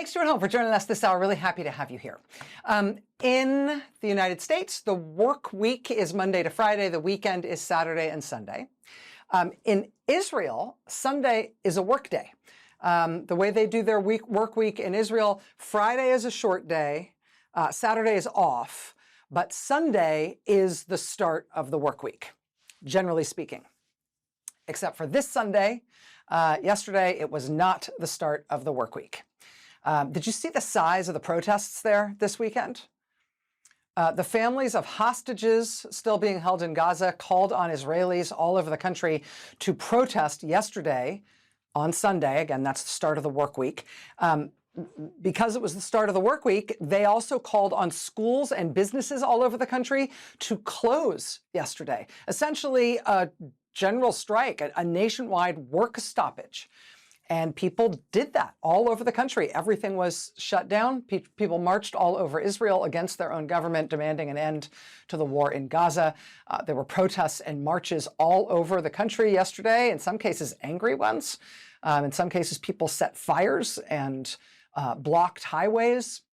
Thanks, Stuart Home, for joining us this hour. Really happy to have you here. In the United States, the work week is Monday to Friday. The weekend is Saturday and Sunday. In Israel, Sunday is a work day. The way they do their work week in Israel, Friday is a short day, Saturday is off, but Sunday is the start of the work week, generally speaking. Except for this Sunday, yesterday, it was not the start of the work week. Did you see the size of the protests there this weekend? The families of hostages still being held in Gaza called on Israelis all over the country to protest yesterday on Sunday. Again, that's the start of the work week. Because it was the start of the work week, they also called on schools and businesses all over the country to close yesterday. Essentially, a general strike, a nationwide work stoppage. And people did that all over the country. Everything was shut down. People marched all over Israel against their own government, demanding an end to the war in Gaza. There were protests and marches all over the country yesterday, in some cases angry ones. In some cases, people set fires and blocked highways.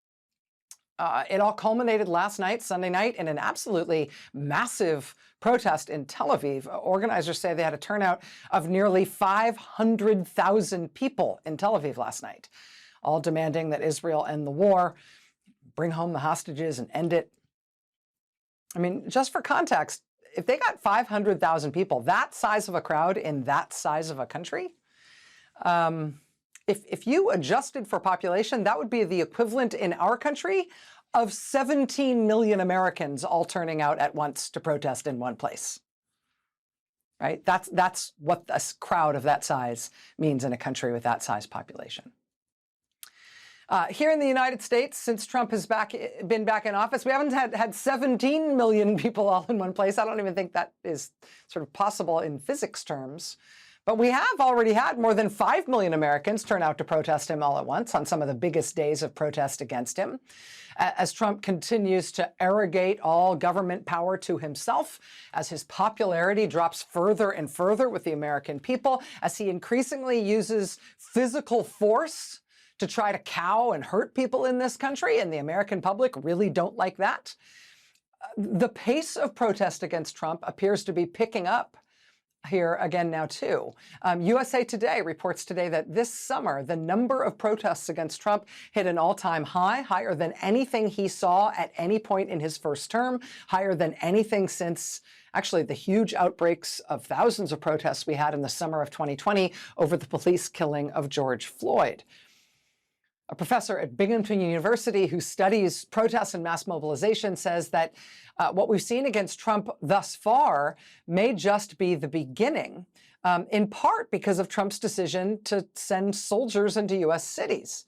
It all culminated last night, Sunday night, in an absolutely massive protest in Tel Aviv. Organizers say they had a turnout of nearly 500,000 people in Tel Aviv last night, all demanding that Israel end the war, bring home the hostages, and end it. I mean, just for context, if they got 500,000 people, that size of a crowd in that size of a country, if you adjusted for population, that would be the equivalent in our country of 17 million Americans all turning out at once to protest in one place. Right? That's what a crowd of that size means in a country with that size population. Here in the United States, since Trump has been back in office, we haven't had 17 million people all in one place. I don't even think that is sort of possible in physics terms. But we have already had more than 5 million Americans turn out to protest him all at once on some of the biggest days of protest against him. As Trump continues to arrogate all government power to himself, as his popularity drops further and further with the American people, as he increasingly uses physical force to try to cow and hurt people in this country, and the American public really don't like that. The pace of protest against Trump appears to be picking up here again now, too. USA Today reports today that this summer, the number of protests against Trump hit an all-time high, higher than anything he saw at any point in his first term, higher than anything since actually the huge outbreaks of thousands of protests we had in the summer of 2020 over the police killing of George Floyd. A professor at Binghamton University who studies protests and mass mobilization says that what we've seen against Trump thus far may just be the beginning, in part because of Trump's decision to send soldiers into U.S. cities.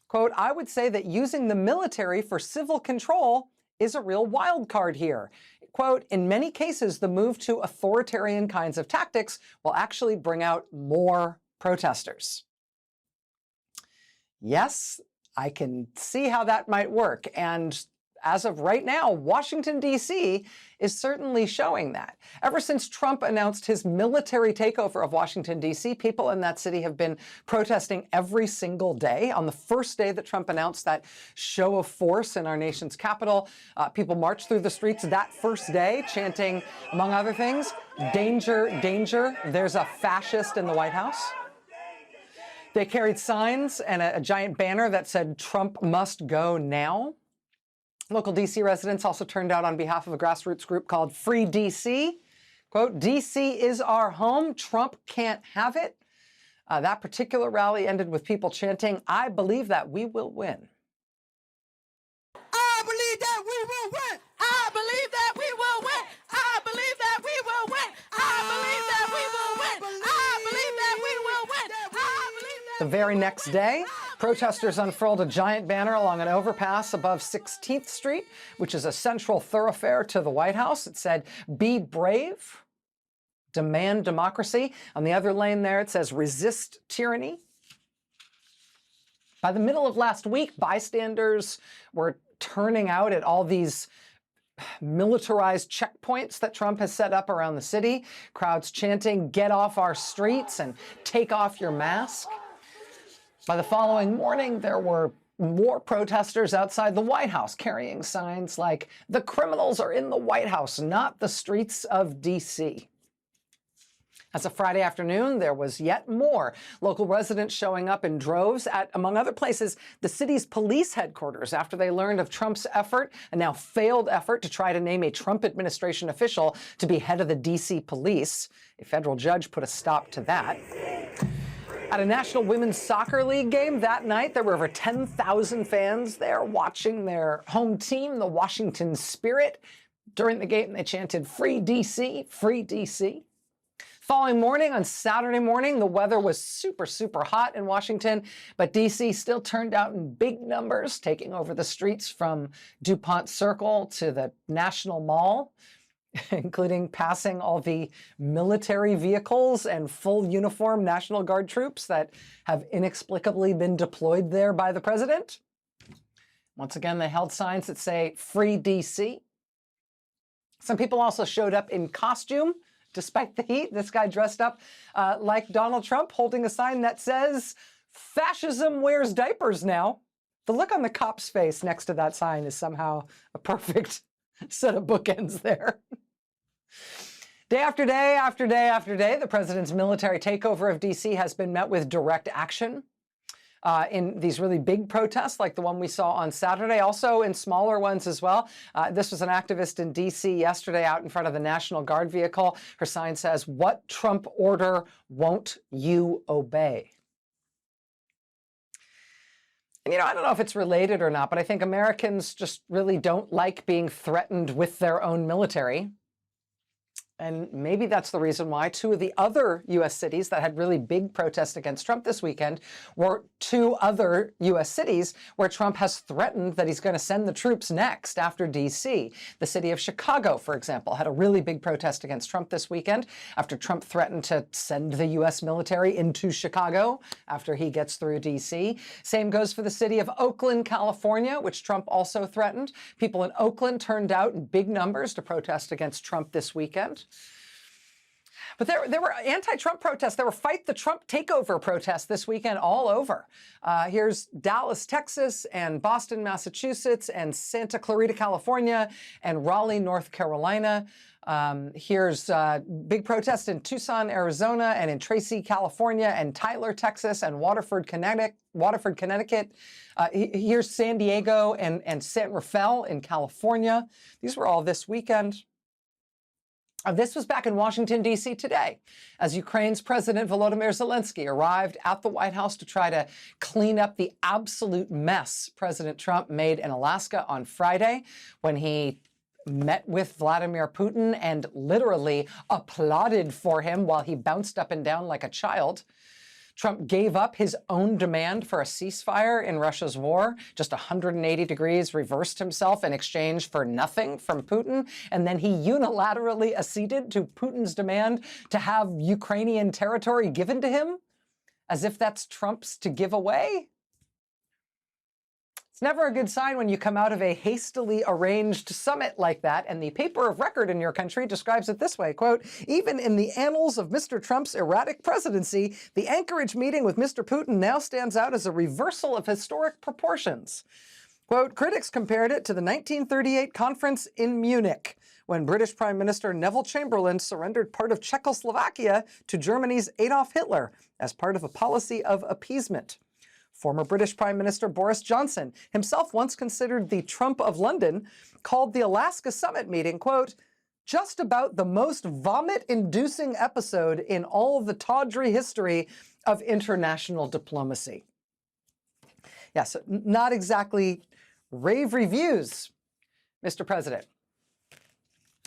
Quote, I would say that using the military for civil control is a real wild card here. Quote, in many cases, the move to authoritarian kinds of tactics will actually bring out more protesters. Yes, I can see how that might work. And as of right now, Washington, D.C. is certainly showing that. Ever since Trump announced his military takeover of Washington, D.C., people in that city have been protesting every single day. On the first day that Trump announced that show of force in our nation's capital, people marched through the streets that first day, chanting, among other things, danger, danger, there's a fascist in the White House. They carried signs and a giant banner that said, Trump must go now. Local D.C. residents also turned out on behalf of a grassroots group called Free D.C. Quote, D.C. is our home. Trump can't have it. That particular rally ended with people chanting, I believe that we will win. I believe that we will win. I believe that we will win. I believe that we will win. I believe that we will win. I believe that we will win. I believe that. The very next day, protesters unfurled a giant banner along an overpass above 16th Street, which is a central thoroughfare to the White House. It said, be brave, demand democracy. On the other lane there, it says, resist tyranny. By the middle of last week, bystanders were turning out at all these militarized checkpoints that Trump has set up around the city, crowds chanting, get off our streets and take off your mask. By the following morning, there were more protesters outside the White House carrying signs like, "The criminals are in the White House, not the streets of D.C." As of Friday afternoon, there was yet more local residents showing up in droves at, among other places, the city's police headquarters after they learned of Trump's effort, a now failed effort, to try to name a Trump administration official to be head of the D.C. police. A federal judge put a stop to that. At a National Women's Soccer League game that night, there were over 10,000 fans there watching their home team, the Washington Spirit. During the game, they chanted, "Free D.C., free D.C." Following morning, on Saturday morning, the weather was super, super hot in Washington, but D.C. still turned out in big numbers, taking over the streets from DuPont Circle to the National Mall, including passing all the military vehicles and full uniform National Guard troops that have inexplicably been deployed there by the president. Once again, they held signs that say, "Free D.C." Some people also showed up in costume, despite the heat. This guy dressed up like Donald Trump, holding a sign that says, "Fascism wears diapers now." The look on the cop's face next to that sign is somehow a perfect set of bookends there. Day after day after day after day, the president's military takeover of D.C. has been met with direct action in these really big protests like the one we saw on Saturday, also in smaller ones as well. This was an activist in D.C. yesterday out in front of the National Guard vehicle. Her sign says, "What Trump order won't you obey?" And, I don't know if it's related or not, but I think Americans just really don't like being threatened with their own military. And maybe that's the reason why two of the other U.S. cities that had really big protests against Trump this weekend were two other U.S. cities where Trump has threatened that he's going to send the troops next after D.C. The city of Chicago, for example, had a really big protest against Trump this weekend after Trump threatened to send the U.S. military into Chicago after he gets through D.C. Same goes for the city of Oakland, California, which Trump also threatened. People in Oakland turned out in big numbers to protest against Trump this weekend. But there were anti-Trump protests. There were Fight the Trump Takeover protests this weekend all over. Here's Dallas, Texas, and Boston, Massachusetts, and Santa Clarita, California, and Raleigh, North Carolina. Here's big protests in Tucson, Arizona, and in Tracy, California, and Tyler, Texas, and Waterford, Connecticut. Here's San Diego and San Rafael in California. These were all this weekend. This was back in Washington, D.C. today, as Ukraine's President Volodymyr Zelensky arrived at the White House to try to clean up the absolute mess President Trump made in Alaska on Friday when he met with Vladimir Putin and literally applauded for him while he bounced up and down like a child. Trump gave up his own demand for a ceasefire in Russia's war, just 180 degrees, reversed himself in exchange for nothing from Putin, and then he unilaterally acceded to Putin's demand to have Ukrainian territory given to him, as if that's Trump's to give away. It's never a good sign when you come out of a hastily arranged summit like that, and the paper of record in your country describes it this way, quote, "Even in the annals of Mr. Trump's erratic presidency, the Anchorage meeting with Mr. Putin now stands out as a reversal of historic proportions." Quote, critics compared it to the 1938 conference in Munich, when British Prime Minister Neville Chamberlain surrendered part of Czechoslovakia to Germany's Adolf Hitler as part of a policy of appeasement. Former British Prime Minister Boris Johnson, himself once considered the Trump of London, called the Alaska summit meeting, quote, "just about the most vomit-inducing episode in all of the tawdry history of international diplomacy." Yes, not exactly rave reviews, Mr. President.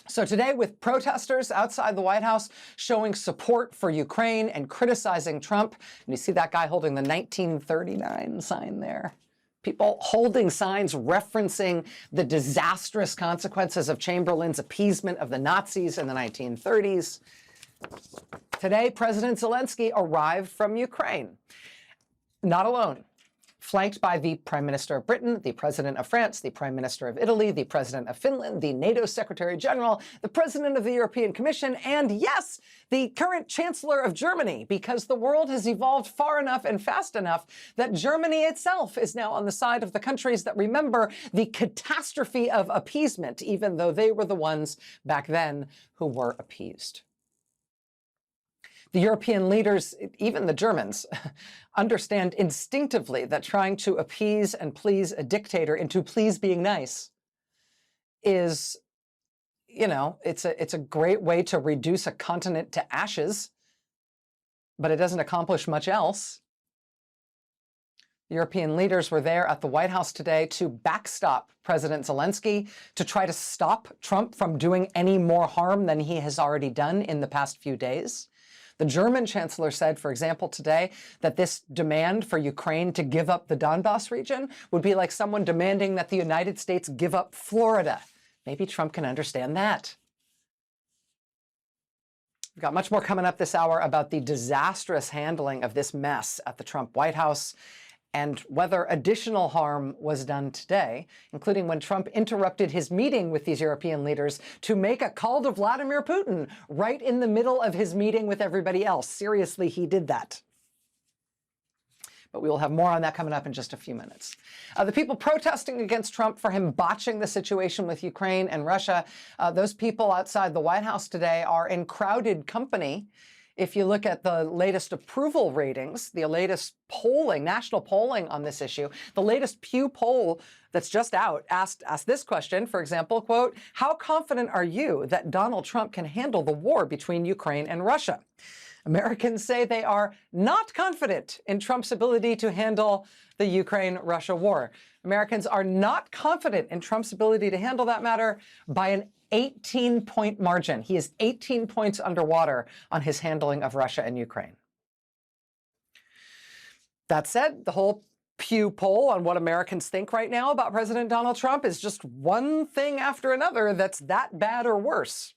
So today, with protesters outside the White House showing support for Ukraine and criticizing Trump, and you see that guy holding the 1939 sign there. People holding signs referencing the disastrous consequences of Chamberlain's appeasement of the Nazis in the 1930s. Today, President Zelensky arrived from Ukraine. Not alone. flanked by the Prime Minister of Britain, the President of France, the Prime Minister of Italy, the President of Finland, the NATO Secretary General, the President of the European Commission, and yes, the current Chancellor of Germany, because the world has evolved far enough and fast enough that Germany itself is now on the side of the countries that remember the catastrophe of appeasement, even though they were the ones back then who were appeased. The European leaders, even the Germans, understand instinctively that trying to appease and please a dictator into please being nice is, you know, it's a great way to reduce a continent to ashes, but it doesn't accomplish much else. The European leaders were there at the White House today to backstop President Zelensky, to try to stop Trump from doing any more harm than he has already done in the past few days. The German chancellor said, for example, today, that this demand for Ukraine to give up the Donbas region would be like someone demanding that the United States give up Florida. Maybe Trump can understand that. We've got much more coming up this hour about the disastrous handling of this mess at the Trump White House and whether additional harm was done today, including when Trump interrupted his meeting with these European leaders to make a call to Vladimir Putin right in the middle of his meeting with everybody else. Seriously, he did that. But we will have more on that coming up in just a few minutes. The people protesting against Trump for him botching the situation with Ukraine and Russia, those people outside the White House today are in crowded company. If you look at the latest approval ratings, the latest polling, national polling on this issue, the latest Pew poll that's just out asked this question, for example, quote, "How confident are you that Donald Trump can handle the war between Ukraine and Russia?" Americans say they are not confident in Trump's ability to handle the Ukraine-Russia war. Americans are not confident in Trump's ability to handle that matter by an 18-point margin. He is 18 points underwater on his handling of Russia and Ukraine. That said, the whole Pew poll on what Americans think right now about President Donald Trump is just one thing after another that's that bad or worse.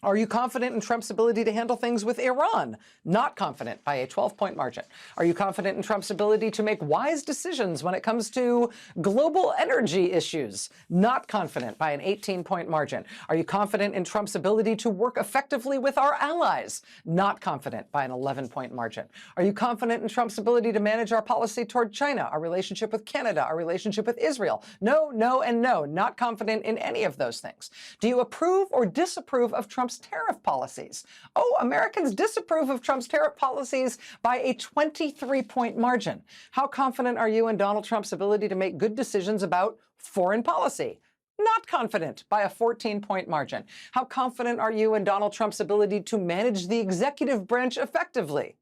Are you confident in Trump's ability to handle things with Iran? Not confident by a 12-point margin. Are you confident in Trump's ability to make wise decisions when it comes to global energy issues? Not confident by an 18-point margin. Are you confident in Trump's ability to work effectively with our allies? Not confident by an 11-point margin. Are you confident in Trump's ability to manage our policy toward China, our relationship with Canada, our relationship with Israel? No, no, and no. Not confident in any of those things. Do you approve or disapprove of Trump's tariff policies? Oh, Americans disapprove of Trump's tariff policies by a 23-point margin. How confident are you in Donald Trump's ability to make good decisions about foreign policy? Not confident by a 14-point margin. How confident are you in Donald Trump's ability to manage the executive branch effectively?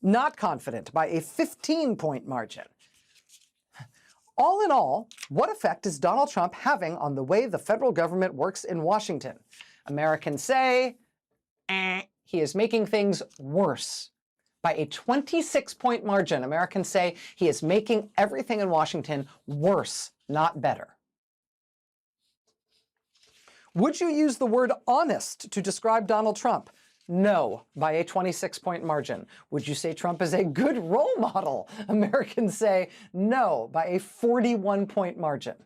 Not confident by a 15-point margin. All in all, what effect is Donald Trump having on the way the federal government works in Washington? Americans say, he is making things worse. By a 26-point margin, Americans say he is making everything in Washington worse, not better. Would you use the word honest to describe Donald Trump? No, by a 26-point margin. Would you say Trump is a good role model? Americans say no, by a 41-point margin.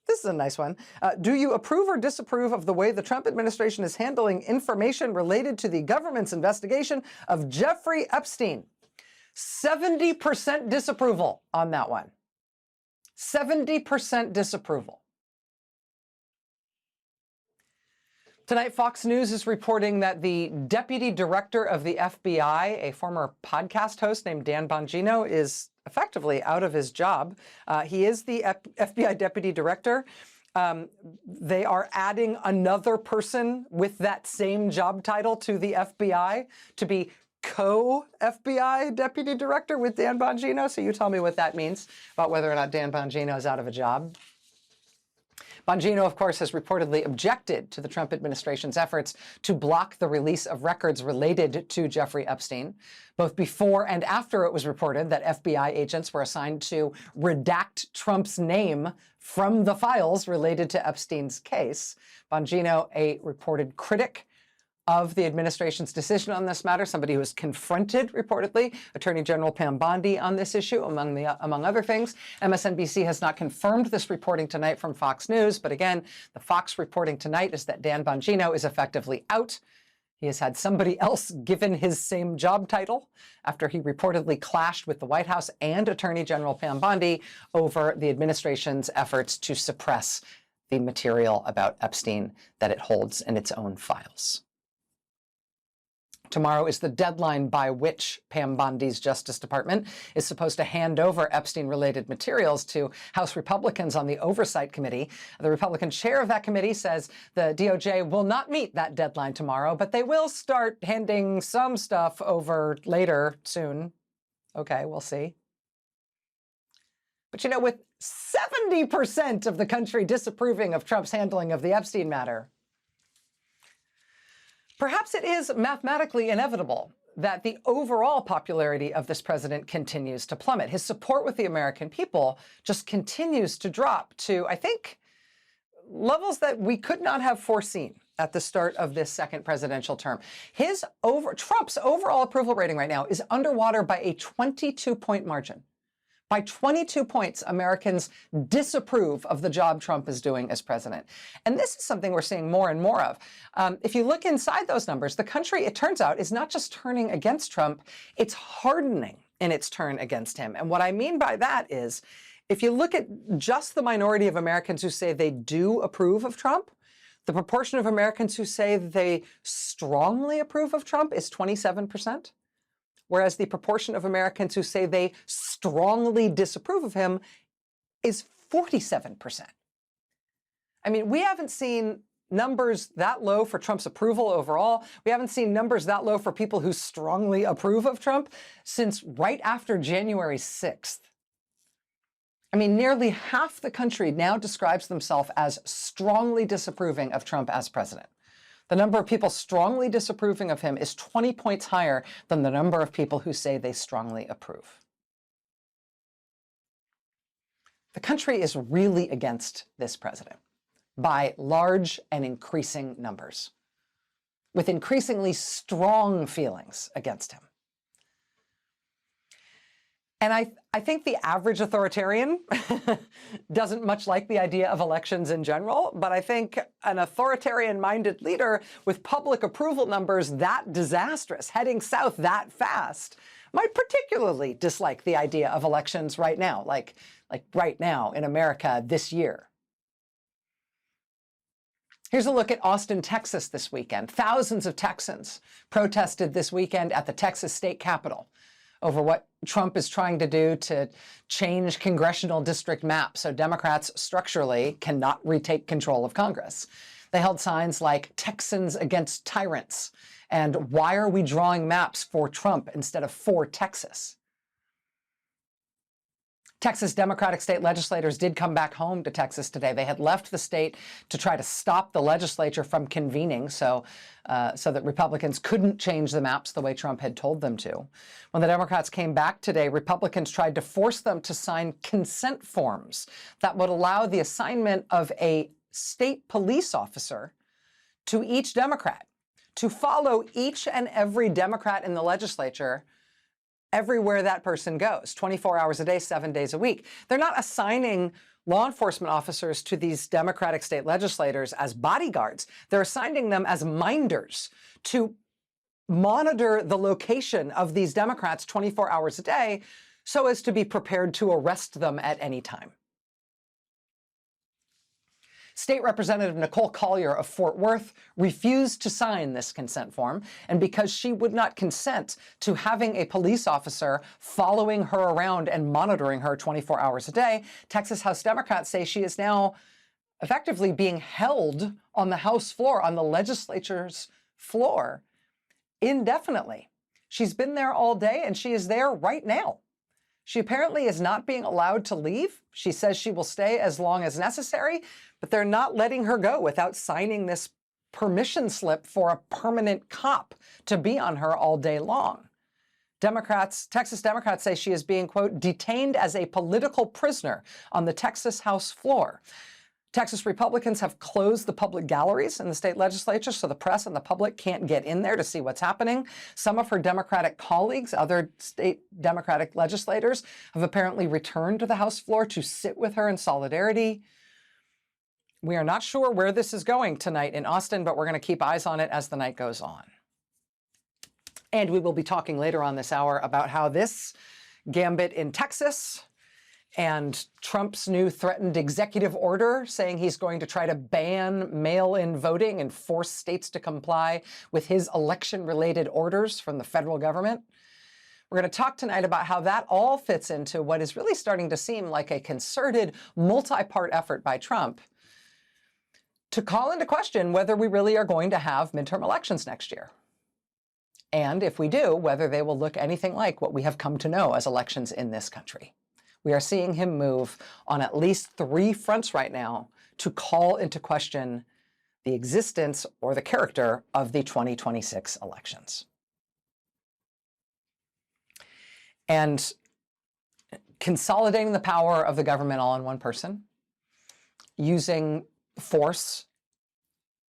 This is a nice one. Do you approve or disapprove of the way the Trump administration is handling information related to the government's investigation of Jeffrey Epstein? 70% disapproval on that one. 70% disapproval. Tonight, Fox News is reporting that the deputy director of the FBI, a former podcast host named Dan Bongino, is effectively out of his job. He is the FBI deputy director. They are adding another person with that same job title to the FBI to be co-FBI deputy director with Dan Bongino. So you tell me what that means about whether or not Dan Bongino is out of a job. Bongino, of course, has reportedly objected to the Trump administration's efforts to block the release of records related to Jeffrey Epstein, both before and after it was reported that FBI agents were assigned to redact Trump's name from the files related to Epstein's case. Bongino, a reported critic of the administration's decision on this matter, somebody who has confronted, reportedly, Attorney General Pam Bondi on this issue, among other things. MSNBC has not confirmed this reporting tonight from Fox News, but again, the Fox reporting tonight is that Dan Bongino is effectively out. He has had somebody else given his same job title after he reportedly clashed with the White House and Attorney General Pam Bondi over the administration's efforts to suppress the material about Epstein that it holds in its own files. Tomorrow is the deadline by which Pam Bondi's Justice Department is supposed to hand over Epstein-related materials to House Republicans on the Oversight Committee. The Republican chair of that committee says the DOJ will not meet that deadline tomorrow, but they will start handing some stuff over later, soon. Okay, we'll see. But you know, with 70% of the country disapproving of Trump's handling of the Epstein matter, perhaps it is mathematically inevitable that the overall popularity of this president continues to plummet. His support with the American people just continues to drop to, I think, levels that we could not have foreseen at the start of this second presidential term. Trump's overall approval rating right now is underwater by a 22-point margin. By 22 points, Americans disapprove of the job Trump is doing as president. And this is something we're seeing more and more of. If you look inside those numbers, the country, it turns out, is not just turning against Trump, it's hardening in its turn against him. And what I mean by that is, if you look at just the minority of Americans who say they do approve of Trump, the proportion of Americans who say they strongly approve of Trump is 27%. Whereas the proportion of Americans who say they strongly disapprove of him is 47%. I mean, we haven't seen numbers that low for Trump's approval overall. We haven't seen numbers that low for people who strongly approve of Trump since right after January 6th. I mean, nearly half the country now describes themselves as strongly disapproving of Trump as president. The number of people strongly disapproving of him is 20 points higher than the number of people who say they strongly approve. The country is really against this president by large and increasing numbers, with increasingly strong feelings against him. And I think the average authoritarian doesn't much like the idea of elections in general, but I think an authoritarian-minded leader with public approval numbers that disastrous, heading south that fast, might particularly dislike the idea of elections right now, like right now in America this year. Here's a look at Austin, Texas this weekend. Thousands of Texans protested this weekend at the Texas state capitol over what Trump is trying to do to change congressional district maps so Democrats structurally cannot retake control of Congress. They held signs like "Texans against tyrants" and "Why are we drawing maps for Trump instead of for Texas?" Texas Democratic state legislators did come back home to Texas today. They had left the state to try to stop the legislature from convening so that Republicans couldn't change the maps the way Trump had told them to. When the Democrats came back today, Republicans tried to force them to sign consent forms that would allow the assignment of a state police officer to each Democrat to follow each and every Democrat in the legislature everywhere that person goes, 24 hours a day, 7 days a week. They're not assigning law enforcement officers to these Democratic state legislators as bodyguards. They're assigning them as minders to monitor the location of these Democrats 24 hours a day so as to be prepared to arrest them at any time. State Representative Nicole Collier of Fort Worth refused to sign this consent form, and because she would not consent to having a police officer following her around and monitoring her 24 hours a day, Texas House Democrats say she is now effectively being held on the House floor, on the legislature's floor, indefinitely. She's been there all day, and she is there right now. She apparently is not being allowed to leave. She says she will stay as long as necessary, but they're not letting her go without signing this permission slip for a permanent cop to be on her all day long. Texas Democrats say she is being, quote, detained as a political prisoner on the Texas House floor. Texas Republicans have closed the public galleries in the state legislature, so the press and the public can't get in there to see what's happening. Some of her Democratic colleagues, other state Democratic legislators, have apparently returned to the House floor to sit with her in solidarity. We are not sure where this is going tonight in Austin, but we're going to keep eyes on it as the night goes on. And we will be talking later on this hour about how this gambit in Texas and Trump's new threatened executive order saying he's going to try to ban mail-in voting and force states to comply with his election-related orders from the federal government. We're going to talk tonight about how that all fits into what is really starting to seem like a concerted, multi-part effort by Trump to call into question whether we really are going to have midterm elections next year. And if we do, whether they will look anything like what we have come to know as elections in this country. We are seeing him move on at least 3 fronts right now to call into question the existence or the character of the 2026 elections. And consolidating the power of the government all in one person, using force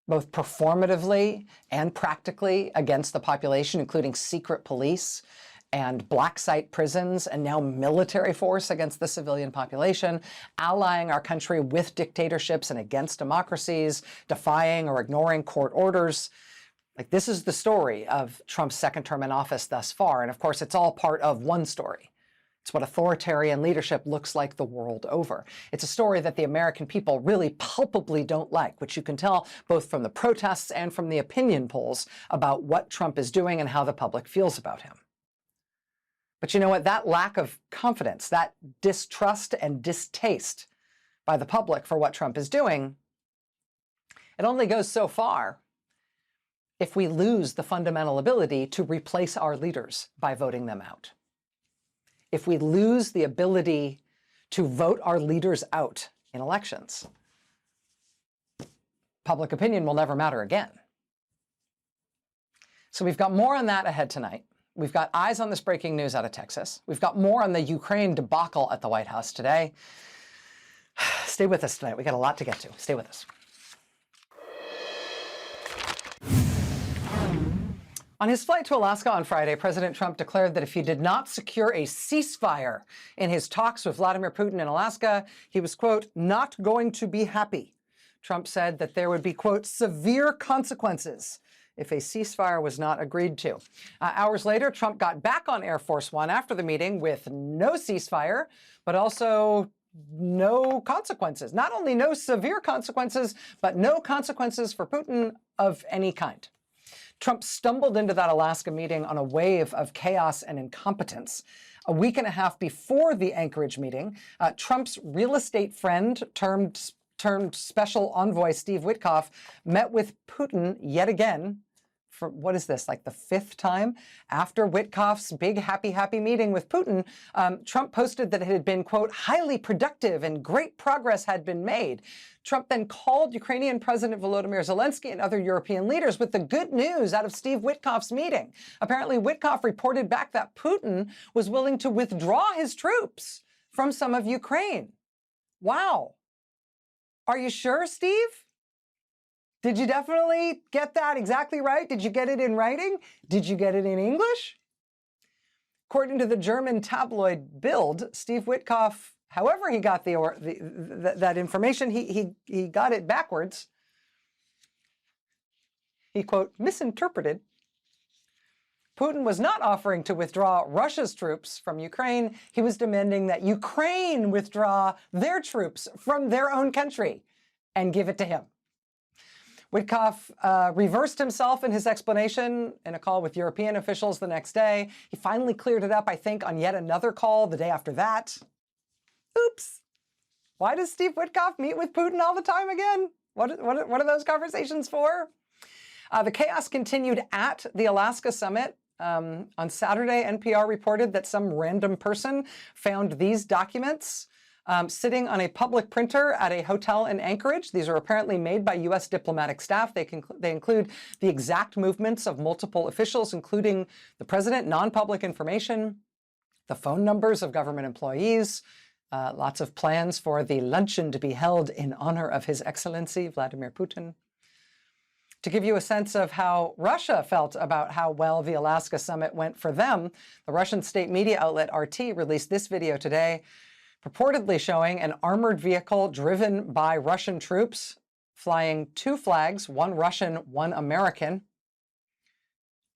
both performatively and practically against the population, including secret police and black site prisons, and now military force against the civilian population, allying our country with dictatorships and against democracies, defying or ignoring court orders. Like, this is the story of Trump's second term in office thus far. And of course, it's all part of one story. It's what authoritarian leadership looks like the world over. It's a story that the American people really palpably don't like, which you can tell both from the protests and from the opinion polls about what Trump is doing and how the public feels about him. But you know what? That lack of confidence, that distrust and distaste by the public for what Trump is doing, it only goes so far if we lose the fundamental ability to replace our leaders by voting them out. If we lose the ability to vote our leaders out in elections, public opinion will never matter again. So we've got more on that ahead tonight. We've got eyes on this breaking news out of Texas. We've got more on the Ukraine debacle at the White House today. Stay with us tonight. We got a lot to get to. Stay with us. On his flight to Alaska on Friday, President Trump declared that if he did not secure a ceasefire in his talks with Vladimir Putin in Alaska, he was, quote, not going to be happy. Trump said that there would be, quote, severe consequences if a ceasefire was not agreed to. Hours later, Trump got back on Air Force One after the meeting with no ceasefire, but also no consequences. Not only no severe consequences, but no consequences for Putin of any kind. Trump stumbled into that Alaska meeting on a wave of chaos and incompetence. A week and a half before the Anchorage meeting, Trump's real estate friend, termed Special Envoy Steve Witkoff, met with Putin yet again for, what is this, like the 5th time? After Witkoff's big happy meeting with Putin, Trump posted that it had been, quote, highly productive and great progress had been made. Trump then called Ukrainian President Volodymyr Zelensky and other European leaders with the good news out of Steve Witkoff's meeting. Apparently, Witkoff reported back that Putin was willing to withdraw his troops from some of Ukraine. Wow. Are you sure, Steve? Did you definitely get that exactly right? Did you get it in writing? Did you get it in English? According to the German tabloid Bild, Steve Witkoff, however he got that information, he got it backwards. He, quote, misinterpreted. Putin was not offering to withdraw Russia's troops from Ukraine. He was demanding that Ukraine withdraw their troops from their own country and give it to him. Witkoff reversed himself in his explanation in a call with European officials the next day. He finally cleared it up, I think, on yet another call the day after that. Oops. Why does Steve Witkoff meet with Putin all the time again? What are those conversations for? The chaos continued at the Alaska summit. On Saturday, NPR reported that some random person found these documents sitting on a public printer at a hotel in Anchorage. These are apparently made by U.S. diplomatic staff. They include the exact movements of multiple officials, including the president, non-public information, the phone numbers of government employees, Lots of plans for the luncheon to be held in honor of His Excellency Vladimir Putin. To give you a sense of how Russia felt about how well the Alaska summit went for them, the Russian state media outlet RT released this video today, purportedly showing an armored vehicle driven by Russian troops flying two flags, one Russian, one American,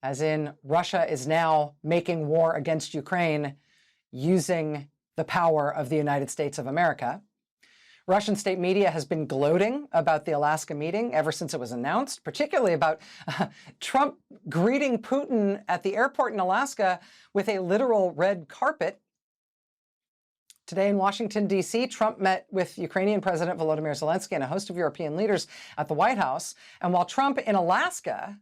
as in Russia is now making war against Ukraine using the power of the United States of America. Russian state media has been gloating about the Alaska meeting ever since it was announced, particularly about Trump greeting Putin at the airport in Alaska with a literal red carpet. Today in Washington, D.C., Trump met with Ukrainian President Volodymyr Zelensky and a host of European leaders at the White House. And while Trump in Alaska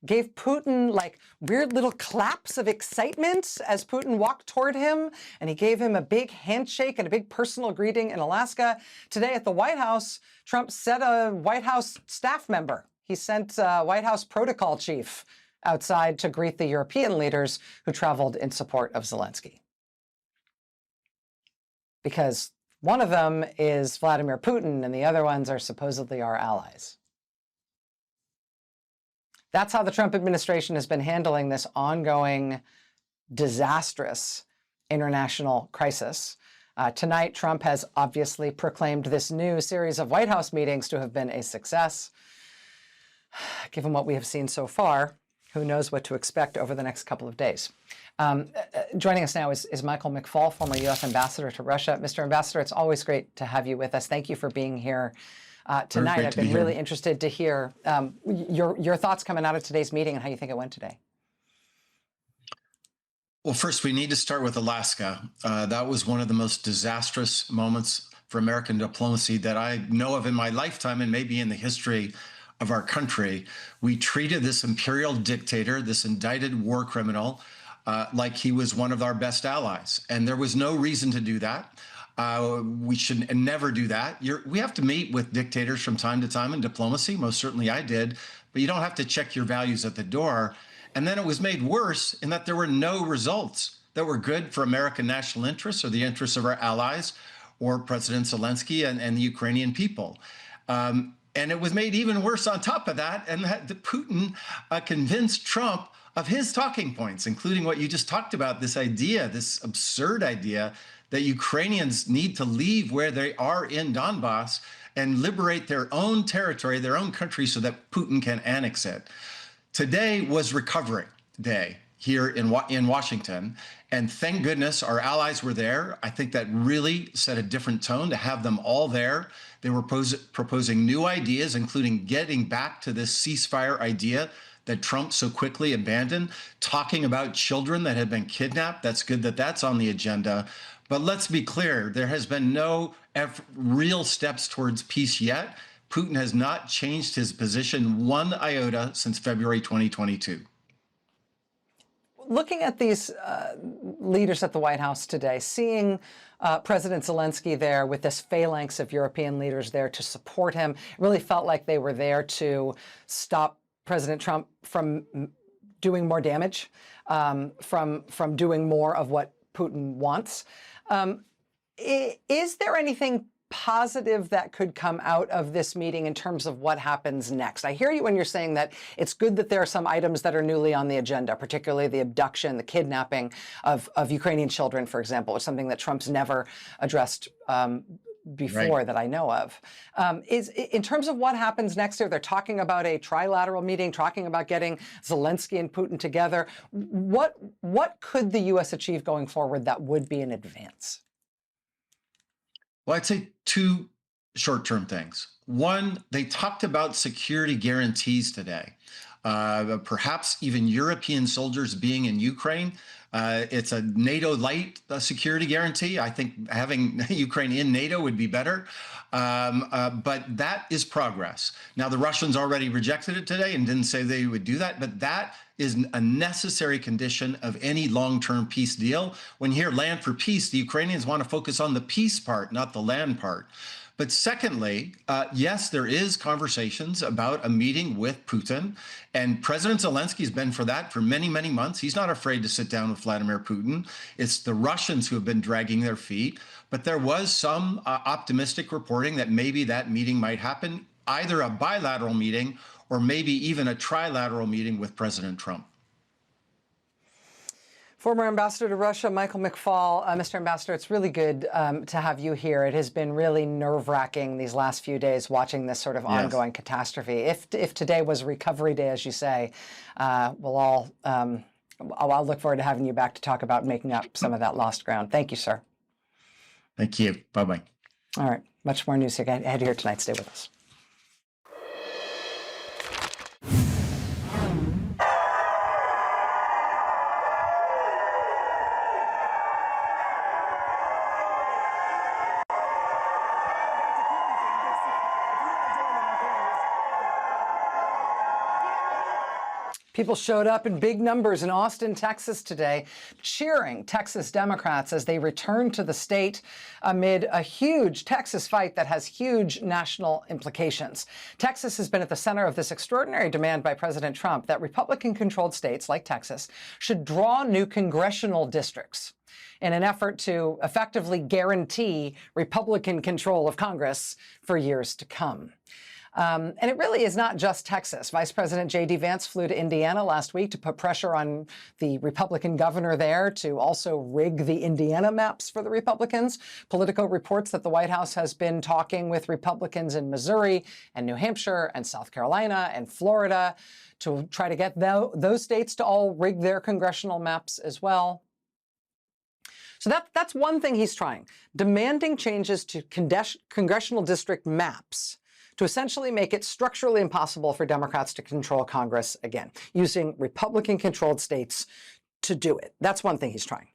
gave Putin like weird little claps of excitement as Putin walked toward him, and he gave him a big handshake and a big personal greeting in Alaska. Today at the White House, Trump sent a White House staff member. He sent a White House protocol chief outside to greet the European leaders who traveled in support of Zelensky. Because one of them is Vladimir Putin and the other ones are supposedly our allies. That's how the Trump administration has been handling this ongoing, disastrous international crisis. Tonight, Trump has obviously proclaimed this new series of White House meetings to have been a success. Given what we have seen so far, who knows what to expect over the next couple of days. Joining us now is Michael McFaul, former U.S. ambassador to Russia. Mr. Ambassador, it's always great to have you with us. Thank you for being here tonight. I've been really interested to hear your thoughts coming out of today's meeting and how you think it went today. Well, first, we need to start with Alaska. That was one of the most disastrous moments for American diplomacy that I know of in my lifetime and maybe in the history of our country. We treated this imperial dictator, this indicted war criminal, like he was one of our best allies. And there was no reason to do that. We should never do that. We have to meet with dictators from time to time in diplomacy. Most certainly I did, but you don't have to check your values at the door. And then it was made worse in that there were no results that were good for American national interests or the interests of our allies or President Zelensky and the Ukrainian people. And it was made even worse on top of that. And that Putin convinced Trump of his talking points, including what you just talked about, this idea, this absurd idea that Ukrainians need to leave where they are in Donbass and liberate their own territory, their own country, so that Putin can annex it. Today was Recovery Day here in Washington, and thank goodness our allies were there. I think that really set a different tone to have them all there. They were proposing new ideas, including getting back to this ceasefire idea that Trump so quickly abandoned, talking about children that had been kidnapped. That's good that that's on the agenda. But let's be clear, there has been no real steps towards peace yet. Putin has not changed his position one iota since February 2022. Looking at these leaders at the White House today, seeing President Zelensky there with this phalanx of European leaders there to support him, it really felt like they were there to stop President Trump from doing more damage, from doing more of what Putin wants. Is there anything positive that could come out of this meeting in terms of what happens next? I hear you when you're saying that it's good that there are some items that are newly on the agenda, particularly the abduction, the kidnapping of Ukrainian children, for example, which is something that Trump's never addressed before that I know of. Is in terms of what happens next year, they're talking about a trilateral meeting, talking about getting Zelensky and Putin together. What could the U.S. achieve going forward that would be an advance? Well, I'd say two short-term things. One, they talked about security guarantees today, perhaps even European soldiers being in Ukraine. It's a NATO light security guarantee. I think having Ukraine in NATO would be better, but that is progress. Now, the Russians already rejected it today and didn't say they would do that, but that is a necessary condition of any long-term peace deal. When you hear land for peace, the Ukrainians want to focus on the peace part, not the land part. But secondly, yes, there is conversations about a meeting with Putin, and President Zelensky's been for that for many, many months. He's not afraid to sit down with Vladimir Putin. It's the Russians who have been dragging their feet. But there was some optimistic reporting that maybe that meeting might happen, either a bilateral meeting or maybe even a trilateral meeting with President Trump. Former Ambassador to Russia, Michael McFaul. Mr. Ambassador, it's really good to have you here. It has been really nerve-wracking these last few days watching this sort of ongoing catastrophe. If today was Recovery Day, as you say, we'll all, I'll look forward to having you back to talk about making up some of that lost ground. Thank you, sir. Thank you. Bye-bye. All right. Much more news ahead here tonight. Stay with us. People showed up in big numbers in Austin, Texas today, cheering Texas Democrats as they returned to the state amid a huge Texas fight that has huge national implications. Texas has been at the center of this extraordinary demand by President Trump that Republican-controlled states like Texas should draw new congressional districts in an effort to effectively guarantee Republican control of Congress for years to come. And it really is not just Texas. Vice President J.D. Vance flew to Indiana last week to put pressure on the Republican governor there to also rig the Indiana maps for the Republicans. Politico reports that the White House has been talking with Republicans in Missouri and New Hampshire and South Carolina and Florida to try to get those states to all rig their congressional maps as well. So that's one thing he's trying, demanding changes to congressional district maps to essentially make it structurally impossible for Democrats to control Congress again, using Republican-controlled states to do it. That's one thing he's trying.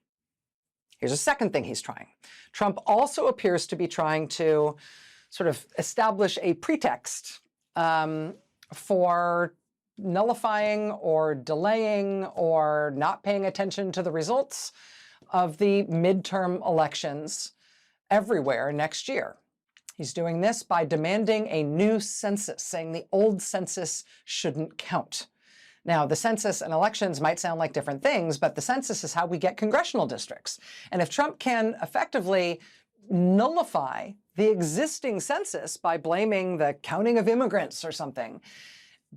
Here's a second thing he's trying. Trump also appears to be trying to sort of establish a pretext for nullifying or delaying or not paying attention to the results of the midterm elections everywhere next year. He's doing this by demanding a new census, saying the old census shouldn't count. Now, the census and elections might sound like different things, but the census is how we get congressional districts. And if Trump can effectively nullify the existing census by blaming the counting of immigrants or something,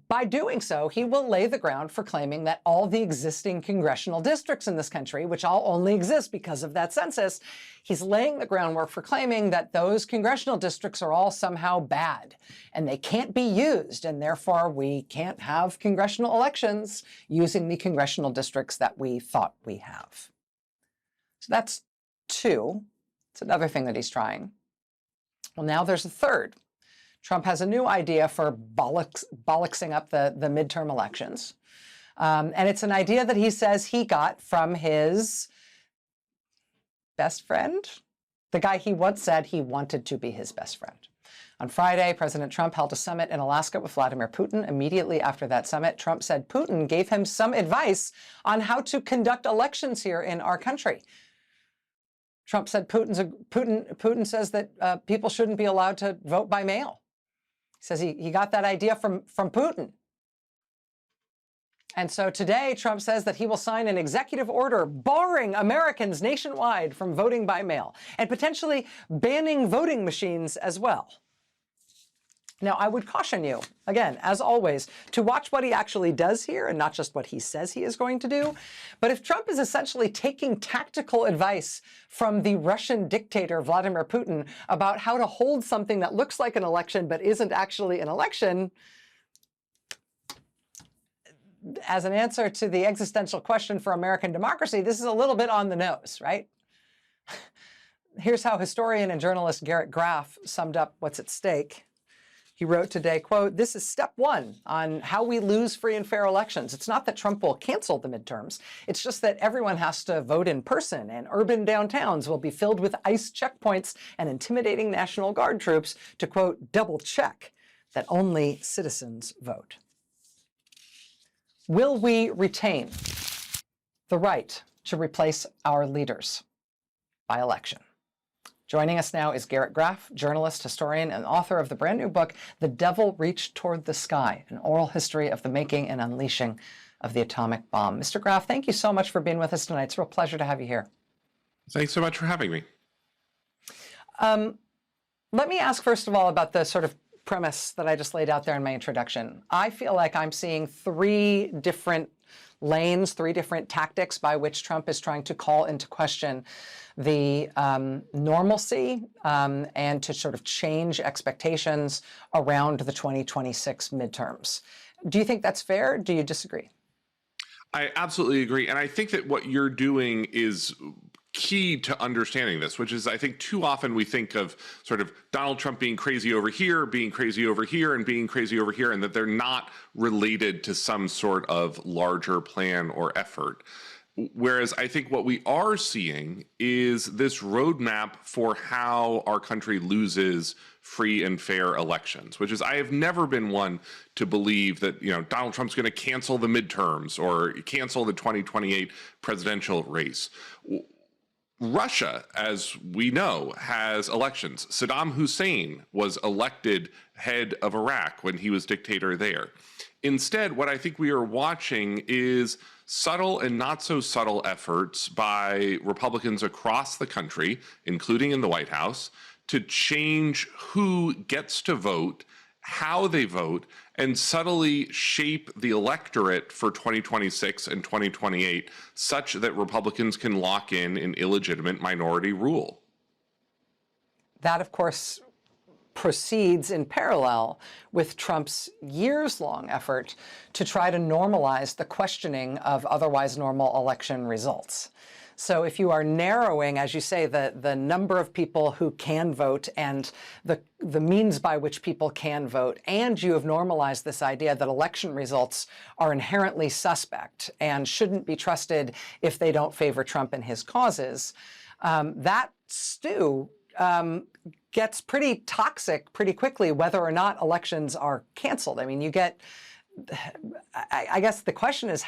by doing so, he will lay the ground for claiming that all the existing congressional districts in this country, which all only exist because of that census, he's laying the groundwork for claiming that those congressional districts are all somehow bad and they can't be used, and therefore we can't have congressional elections using the congressional districts that we thought we have. So that's two. It's another thing that he's trying. Well, now there's a third. Trump has a new idea for bollocksing up the midterm elections. And it's an idea that he says he got from his best friend, the guy he once said he wanted to be his best friend. On Friday, President Trump held a summit in Alaska with Vladimir Putin. Immediately after that summit, Trump said Putin gave him some advice on how to conduct elections here in our country. Trump said Putin says that people shouldn't be allowed to vote by mail. He says he got that idea from Putin. And so today, Trump says that he will sign an executive order barring Americans nationwide from voting by mail and potentially banning voting machines as well. Now, I would caution you, again, as always, to watch what he actually does here and not just what he says he is going to do. But if Trump is essentially taking tactical advice from the Russian dictator Vladimir Putin about how to hold something that looks like an election but isn't actually an election, as an answer to the existential question for American democracy, this is a little bit on the nose, right? Here's how historian and journalist Garrett Graff summed up what's at stake. He wrote today, quote, "This is step one on how we lose free and fair elections. It's not that Trump will cancel the midterms. It's just that everyone has to vote in person, and urban downtowns will be filled with ICE checkpoints and intimidating National Guard troops to, quote, double check that only citizens vote." Will we retain the right to replace our leaders by election? Joining us now is Garrett Graff, journalist, historian, and author of the brand new book, The Devil Reached Toward the Sky, an oral history of the making and unleashing of the atomic bomb. Mr. Graff, thank you so much for being with us tonight. It's a real pleasure to have you here. Thanks so much for having me. Let me ask, first of all, about the sort of premise that I just laid out there in my introduction. I feel like I'm seeing three different lanes, three different tactics by which Trump is trying to call into question the normalcy and to sort of change expectations around the 2026 midterms. Do you think that's fair? Do you disagree? I absolutely agree. And I think that what you're doing is key to understanding this, which is I think too often we think of sort of Donald Trump being crazy over here, being crazy over here, and being crazy over here, and that they're not related to some sort of larger plan or effort. Whereas I think what we are seeing is this roadmap for how our country loses free and fair elections, which is I have never been one to believe that, Donald Trump's going to cancel the midterms or cancel the 2028 presidential race. Russia, as we know, has elections. Saddam Hussein was elected head of Iraq when he was dictator there. Instead, what I think we are watching is subtle and not so subtle efforts by Republicans across the country, including in the White House, to change who gets to vote, how they vote, and subtly shape the electorate for 2026 and 2028 such that Republicans can lock in an illegitimate minority rule. That, of course, proceeds in parallel with Trump's years-long effort to try to normalize the questioning of otherwise normal election results. So if you are narrowing, as you say, the number of people who can vote and the means by which people can vote, and you have normalized this idea that election results are inherently suspect and shouldn't be trusted if they don't favor Trump and his causes, that stew gets pretty toxic pretty quickly, whether or not elections are canceled. I mean, you get, I guess the question is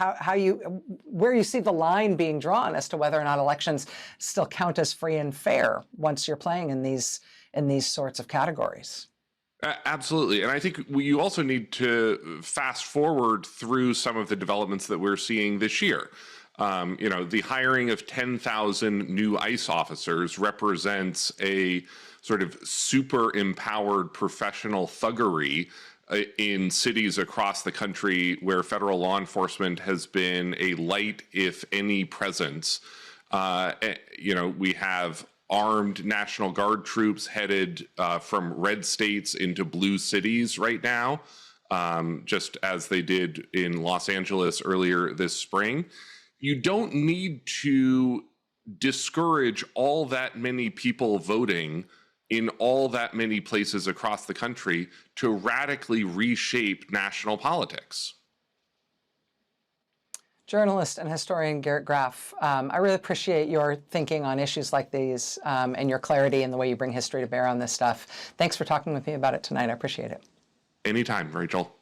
where you see the line being drawn as to whether or not elections still count as free and fair once you're playing in these sorts of categories. Absolutely. And I think you also need to fast forward through some of the developments that we're seeing this year. The hiring of 10,000 new ICE officers represents a sort of super empowered professional thuggery in cities across the country where federal law enforcement has been a light, if any, presence. We have armed National Guard troops headed from red states into blue cities right now, just as they did in Los Angeles earlier this spring. You don't need to discourage all that many people voting in all that many places across the country to radically reshape national politics. Journalist and historian Garrett Graff, I really appreciate your thinking on issues like these and your clarity in the way you bring history to bear on this stuff. Thanks for talking with me about it tonight. I appreciate it. Anytime, Rachel.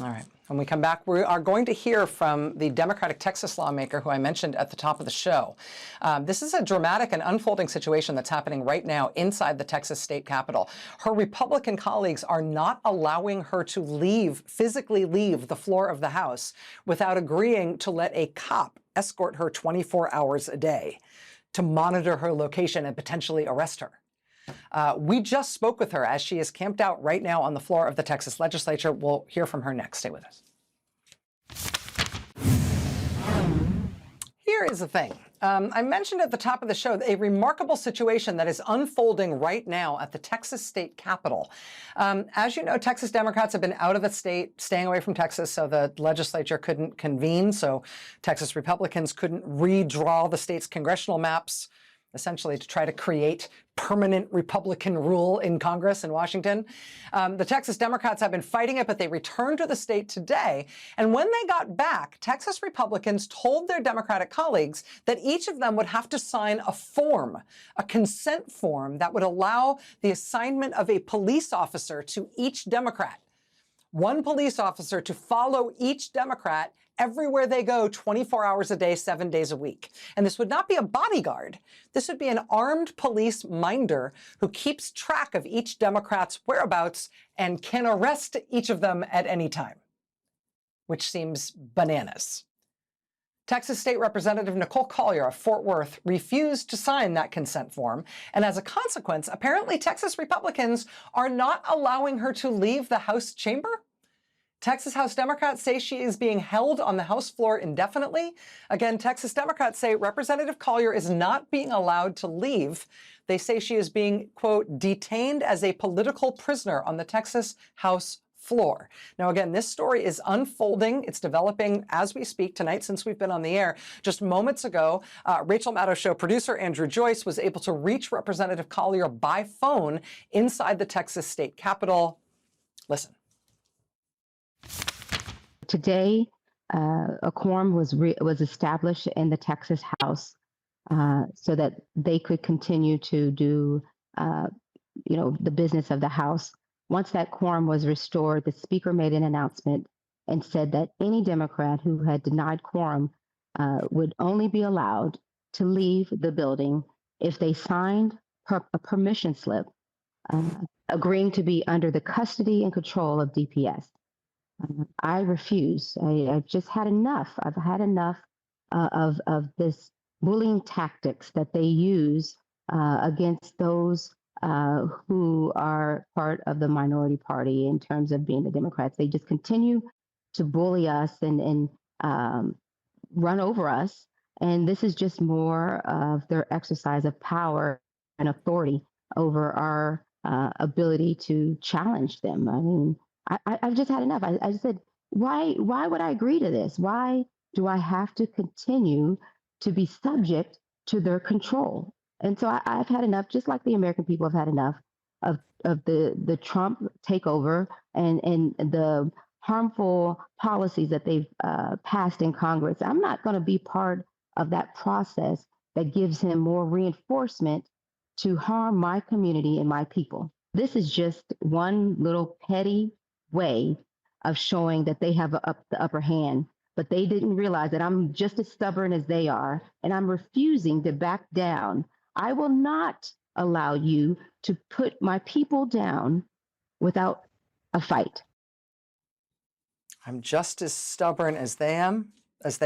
All right. When we come back, we are going to hear from the Democratic Texas lawmaker who I mentioned at the top of the show. This is a dramatic and unfolding situation that's happening right now inside the Texas state capitol. Her Republican colleagues are not allowing her to physically leave the floor of the House without agreeing to let a cop escort her 24 hours a day to monitor her location and potentially arrest her. We just spoke with her as she is camped out right now on the floor of the Texas legislature. We'll hear from her next. Stay with us. Here is the thing. I mentioned at the top of the show a remarkable situation that is unfolding right now at the Texas state capitol. As you know, Texas Democrats have been out of the state, staying away from Texas, so the legislature couldn't convene, so Texas Republicans couldn't redraw the state's congressional maps, essentially to try to create permanent Republican rule in Congress in Washington. The Texas Democrats have been fighting it, but they returned to the state today. And when they got back, Texas Republicans told their Democratic colleagues that each of them would have to sign a form, a consent form that would allow the assignment of a police officer to each Democrat. One police officer to follow each Democrat everywhere they go 24 hours a day, 7 days a week. And this would not be a bodyguard. This would be an armed police minder who keeps track of each Democrat's whereabouts and can arrest each of them at any time, which seems bananas. Texas State Representative Nicole Collier of Fort Worth refused to sign that consent form, and as a consequence, apparently Texas Republicans are not allowing her to leave the House chamber. Texas House Democrats say she is being held on the House floor indefinitely. Again, Texas Democrats say Representative Collier is not being allowed to leave. They say she is being, quote, detained as a political prisoner on the Texas House floor. Now, again, this story is unfolding. It's developing as we speak tonight since we've been on the air. Just moments ago, Rachel Maddow Show producer Andrew Joyce was able to reach Representative Collier by phone inside the Texas State Capitol. Listen. Today, a quorum was established in the Texas House so that they could continue to do, the business of the House. Once that quorum was restored, the Speaker made an announcement and said that any Democrat who had denied quorum would only be allowed to leave the building if they signed a permission slip agreeing to be under the custody and control of DPS. I refuse. I've just had enough. I've had enough of this bullying tactics that they use against those who are part of the minority party in terms of being the Democrats. They just continue to bully us and run over us. And this is just more of their exercise of power and authority over our ability to challenge them. I mean, I've just had enough. I said, why would I agree to this? Why do I have to continue to be subject to their control? And so I've had enough, just like the American people have had enough of the Trump takeover and the harmful policies that they've passed in Congress. I'm not going to be part of that process that gives him more reinforcement to harm my community and my people. This is just one little petty way of showing that they have the upper hand, but they didn't realize that I'm just as stubborn as they are, and I'm refusing to back down. I will not allow you to put my people down without a fight. I'm just as stubborn as they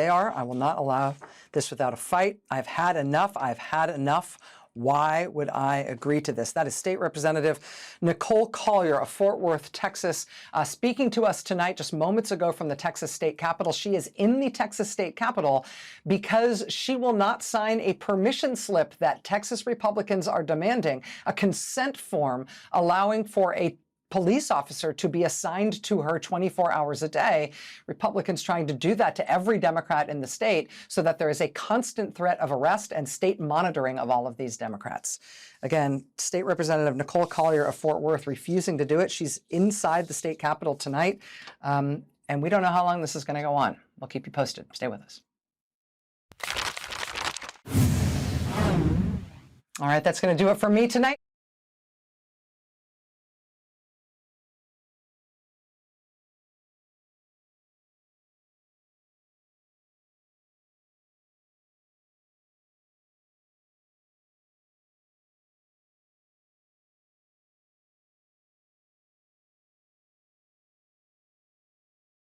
are. I will not allow this without a fight. I've had enough. I've had enough. Why would I agree to this? That is State Representative Nicole Collier of Fort Worth, Texas, speaking to us tonight just moments ago from the Texas State Capitol. She is in the Texas State Capitol because she will not sign a permission slip that Texas Republicans are demanding, a consent form allowing for a police officer to be assigned to her 24 hours a day. Republicans trying to do that to every Democrat in the state so that there is a constant threat of arrest and state monitoring of all of these Democrats. Again, State Representative Nicole Collier of Fort Worth refusing to do it. She's inside the state capitol tonight, and we don't know how long this is going to go on. We'll keep you posted. Stay with us. All right, that's going to do it for me tonight.